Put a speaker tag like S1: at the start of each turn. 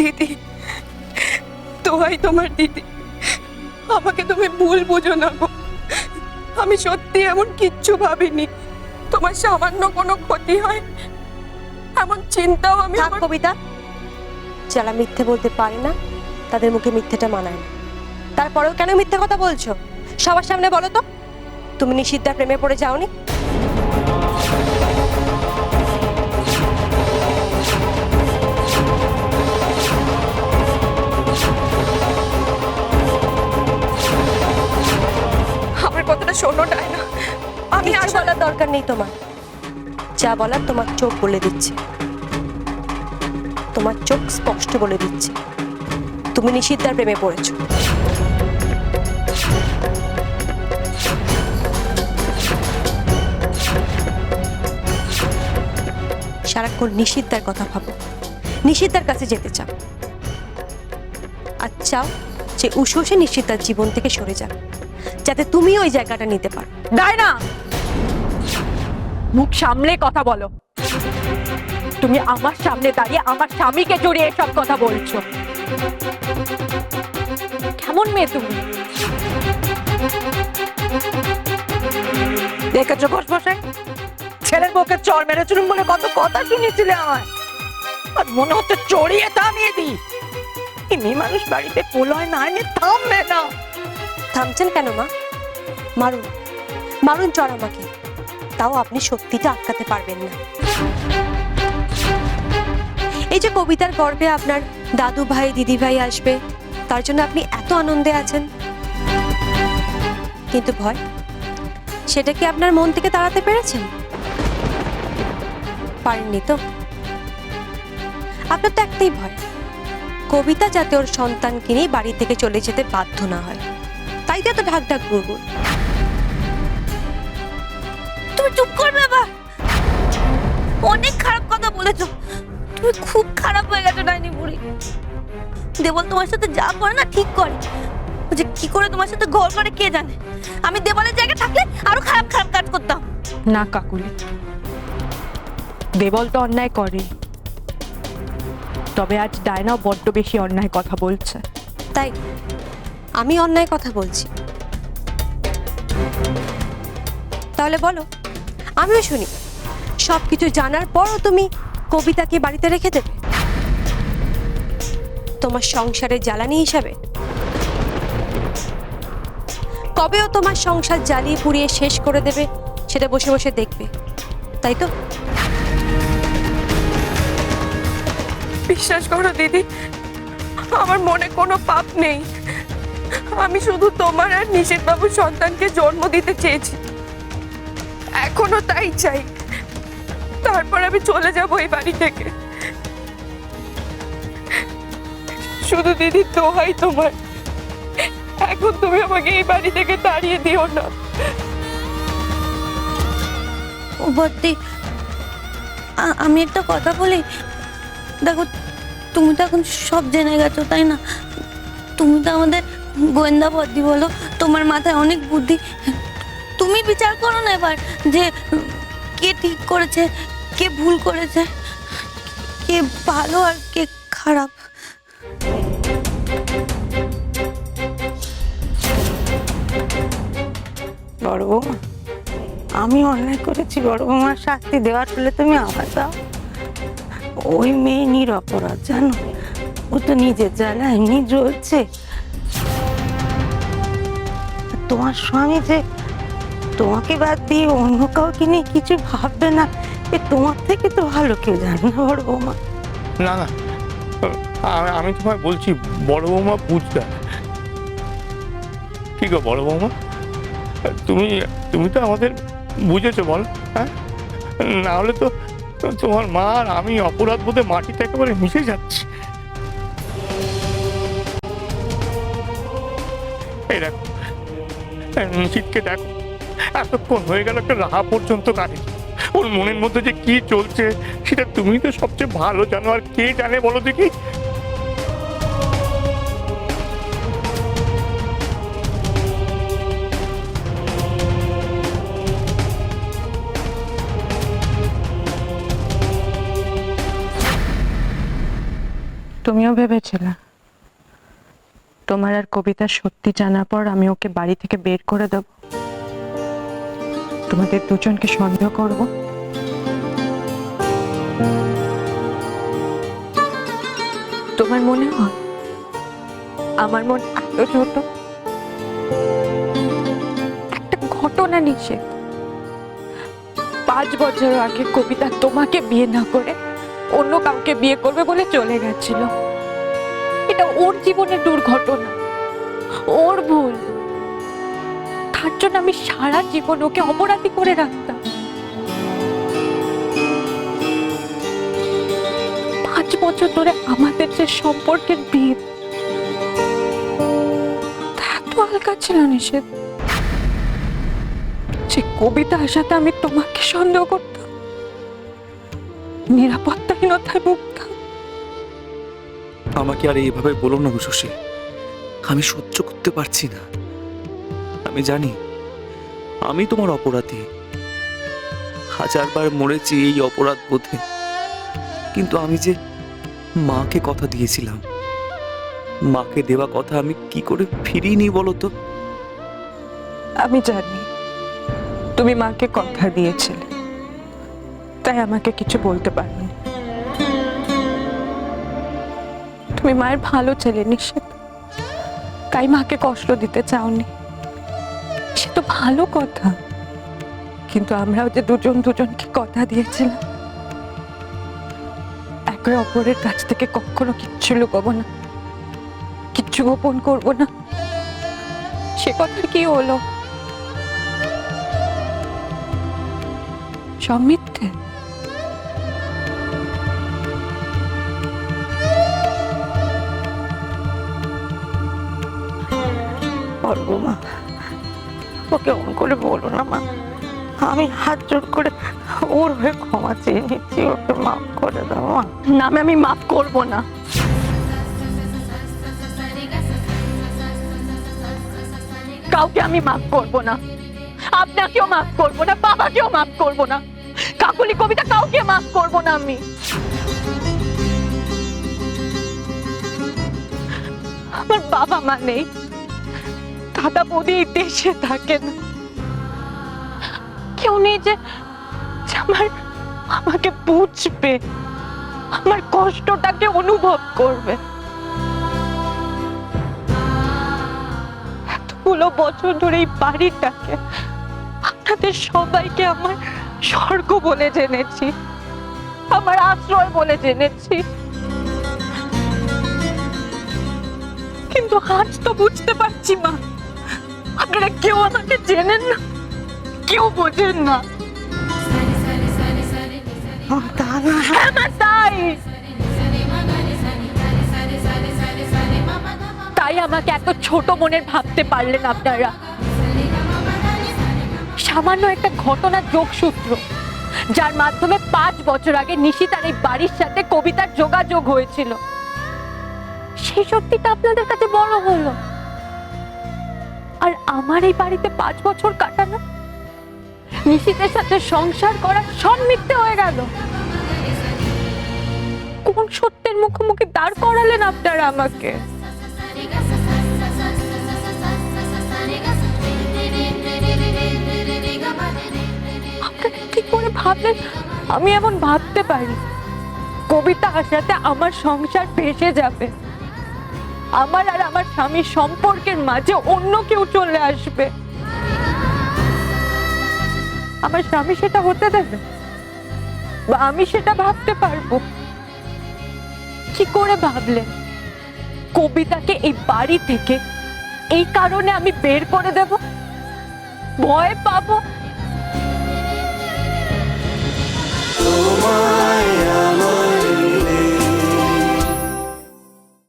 S1: দিদি, দোহাই তোমার দিদি, আমাকে তুমি ভুল বুঝো না গো। আমি সত্যি এমন কিচ্ছু ভাবিনি তোমার সামান্য কোনো ক্ষতি হয়, এমন চিন্তাও আমি।
S2: থাক কবিতা, যারা মিথ্যে বলতে পারে না তাদের মুখে মিথ্যেটা মানায় না। তারপরেও কেন মিথ্যে কথা বলছো? সবার সামনে বলো তো, তুমি নিশিদ্ধার প্রেমে পড়ে যাওনি?
S1: আমার কথাটা শোনো ডায়না, আমি
S2: কিছু
S1: আসলে
S2: বলার দরকার নেই তোমার। যা বলার তোমার চোখ বলে দিচ্ছে, তোমার চোখ স্পষ্ট বলে দিচ্ছে তুমি নিশিদ্ধার প্রেমে পড়েছো। সারাক্ষণ নিশিদ্ধার কথা ভাবো, নিশিদ্ধার কাছে যেতে চাও, আর চাও যে উষসে নিশিদ্ধার জীবন থেকে সরে যাক, যাতে তুমি ওই জায়গাটা নিতে পারো।
S3: ডায়না, মুখ সামলে কথা বলো। তুমি আমার সামনে দাঁড়িয়ে আমার স্বামীকে জড়িয়ে এসব কথা বলছো। কেমন মেয়ে তুমি? দেখেছো ঘোষমশাই, ছেলের বউকে চর মেরেছিলুম বলে কত কথা শুনিয়েছিলে আমায়, আর মনে হচ্ছে চড়িয়ে থামিয়ে দিই। এই মেয়ে মানুষ বাড়িতে পোলয় না এনে থামবে না।
S2: থামছেন কেন মা? মারুন, মারুন চর আমাকে, তাও আপনি সত্যিটা আটকাতে পারবেন না। এই যে কবিতার গর্ভে আপনার দাদু ভাই দিদি ভাই আসবে, তার জন্য আপনি এত আনন্দে আছেন, কিন্তু ভয়, সেটা কি আপনার মন থেকে তাড়াতে পেরেছেন? পারেননি তো। আপনার তো একটাই ভয়, কবিতা যাতে ওর সন্তানকে নিয়ে বাড়ি থেকে চলে যেতে বাধ্য না হয়, তাই তো এত ঢাক ঢাক গুড়গুড়।
S4: তুমি চুপ করবে বাবা, অনেক খারাপ কথা বলেছো। তুমি খুব খারাপ হয়ে গেছো ডাইনি বুড়ি। দেবল তোমার সাথে যা করে না ঠিক করে, ও যে কি করে তোমার সাথে ঘর করে কে জানে। আমি দেবলের জায়গায় থাকলে আরো খারাপ খারাপ কাজ করতাম।
S3: না কাকুলি, দেবল তো অন্যায় করে, তবে আজ ডায়নাও বড্ড বেশি অন্যায় কথা বলছে।
S2: তাই আমি অন্যায় কথা বলছি? তাহলে বলো, আমিও শুনি। সবকিছু জানার পরও তুমি কবিতাকে বাড়িতে রেখে দেবে তোমার সংসারের জ্বালানি হিসাবে? কবেও তোমার সংসার জ্বালিয়ে পুড়িয়ে শেষ করে দেবে সেটা বসে বসে দেখবে, তাই তো?
S1: বিশ্বাস করো দিদি, আমার মনে কোনো পাপ নেই। আমি শুধু তোমার আর নিশিত বাবুর সন্তানকে জন্ম দিতে চেয়েছি, এখনো তাই চাই। তারপর আমি চলে যাব এই বাড়ি থেকে। শুধু দিদি দোহাই তোমার, এখন তুমি আমাকে এই বাড়ি থেকে তাড়িয়ে দিও না।
S4: ও বদ্দি, আমি একটা কথা বলি। দেখো, তুমি তো এখন সব জেনে গেছো তাই না? তুমি তো আমাদের গোয়েন্দা বদ্দি বলো, তোমার মাথায় অনেক বুদ্ধি। তুমি বিচার করো না এবার যে কে ঠিক করেছে, কে ভুল করেছে, কে ভালো আর কে খারাপ।
S3: বড় বৌমা, আমি অন্যায় করেছি, বড় বৌমার শাস্তি দেওয়ার হলে তুমি আমার দাও। ওই মেয়ে নিরপরাধ জানো, ও তো নিজের জ্বালা এমনি জ্বলছে। তোমার স্বামী যে তোমাকে বাদ দিয়ে অন্য কাউকে নিয়ে কিছু ভাববে না, এ তোমার থেকে তো ভালো কেউ জানে না বড় বৌমা।
S5: না না, আমি তোমায় বলছি বড় বৌমা বুঝতে। কি গো বড় বৌমা, তুমি তো আমাদের বুঝেছো বল? হ্যাঁ, না হলে তো তোমার মা আর আমি অপরাধ বোধে মাটিতে একেবারে মিশে যাচ্ছি। এই দেখো, নিশিতকে দেখো, এতক্ষণ হয়ে গেল একটা রাহা পর্যন্ত কাটে। ওর মনের মধ্যে যে কি চলছে সেটা তুমি তো সবচেয়ে ভালো জানো, আর কে জানে বলো দেখি?
S6: তুমিও ভেবেছিলে তোমার আর কবিতার সত্যি জানার পর আমি ওকে বাড়ি থেকে বের করে দেব, তোমাদের দুজনকে সন্দেহ করব?
S1: তোমার মনে হয় আমার মন এত ছোট? একটা ঘটনা নিষেধ। 5 বছর আগে কবিতা তোমাকে বিয়ে না করে অন্য কাউকে বিয়ে করবে বলে চলে গেছিল। এটা ওর জীবনের দুর্ঘটনা, ওর ভুল। তার জন্য আমি সারা জীবন ওকে অপরাধী করে রাখতাম। 5 বছর ধরে আমাদের যে সম্পর্কের ভিত, তা এত হালকা ছিল নিষেধ যে কবিতার সাথে আমি তোমাকে সন্দেহ করতাম, নিরাপত্তাহীনতায় ভুগতাম।
S7: আমাকে আর এইভাবে বলো না উষসী, আমি সহ্য করতে পারছি না। আমি জানি আমি তোমার অপরাধী, 1000বার মরেছি এই অপরাধ বোধে, কিন্তু আমি যে মাকে কথা দিয়েছিলাম, মাকে দেওয়া কথা আমি কি করে ফিরিয়ে নিই বলো তো?
S1: আমি জানি তুমি মাকে কথা দিয়েছিলে, তাই আমাকে কিছু বলতে পারনি। তুমি মায়ের ভালো ছেলে নিষেধ, তাই মাকে কষ্ট দিতে চাওনি। সে তো ভালো কথা, কিন্তু আমরাও যে দুজন দুজনকে কথা দিয়েছিলাম, একে অপরের কাছ থেকে কখনো কিচ্ছু লুকাবো না, কিচ্ছু গোপন করবো না, সে কথার কি হলো? সব মিথ্যে।
S3: পারবো মা, ওকে অন করে বলো না মা। আমি হাত জোর করে ওর হয়ে ক্ষমা চেয়ে নিচ্ছি, ওকে মাফ করে দাও মা।
S1: না, আমি মাফ করব না। কাউকে আমি মাফ করব না, আপনাকেও মাফ করব না, বাবাকেও মাফ করব না, কাকুলি কবিতা কাউকে মাফ করব না আমি। আমার বাবা মা নেই, দাদা বৌদি এই দেশে থাকেন, কেউ নেই যে আমাকে বুঝবে, আমার কষ্টটাকে অনুভব করবে। এতগুলো বছর ধরে এই বাড়িটাকে, আপনাদের সবাইকে আমার স্বর্গ বলে জেনেছি, আমার আশ্রয় বলে জেনেছি, কিন্তু আজ তো বুঝতে পারছি মা, আপনারা কেউ আমাকে চেনেন না, কেউ বোঝেন না।
S3: তা না,
S1: আমার তাই আমাকে এত ছোট মনের ভাবতে পারলেন আপনারা। সামান্য একটা ঘটনার যোগসূত্র, যার মাধ্যমে 5 বছর আগে নিশিতার এই বাড়ির সাথে কবিতার যোগাযোগ হয়েছিল, সেই সত্যিটা আপনাদের কাছে বড় হলো। আর আমার এই বাড়িতে 5 বছর কাটানো, নিশিতের সাথে সংসার করা সব মিথ্যে হয়ে গেল। কোন সত্যের মুখোমুখি দাঁড় করালেন আপনারা আমাকে? আপনারা কি করে ভাবলেন আমি এমন ভাবতে পারি? কবিতা আসাতে আমার সংসার ভেসে যাবে, আমার আর আমার স্বামীর সম্পর্কের মাঝে অন্য কেউ চলে আসবে, আমার স্বামী সেটা হতে দেবে? বা আমি সেটা ভাবতে পারবো? কি করে ভাবলেন কবিতাকে এই বাড়ি থেকে এই কারণে আমি বের করে দেব, ভয় পাবো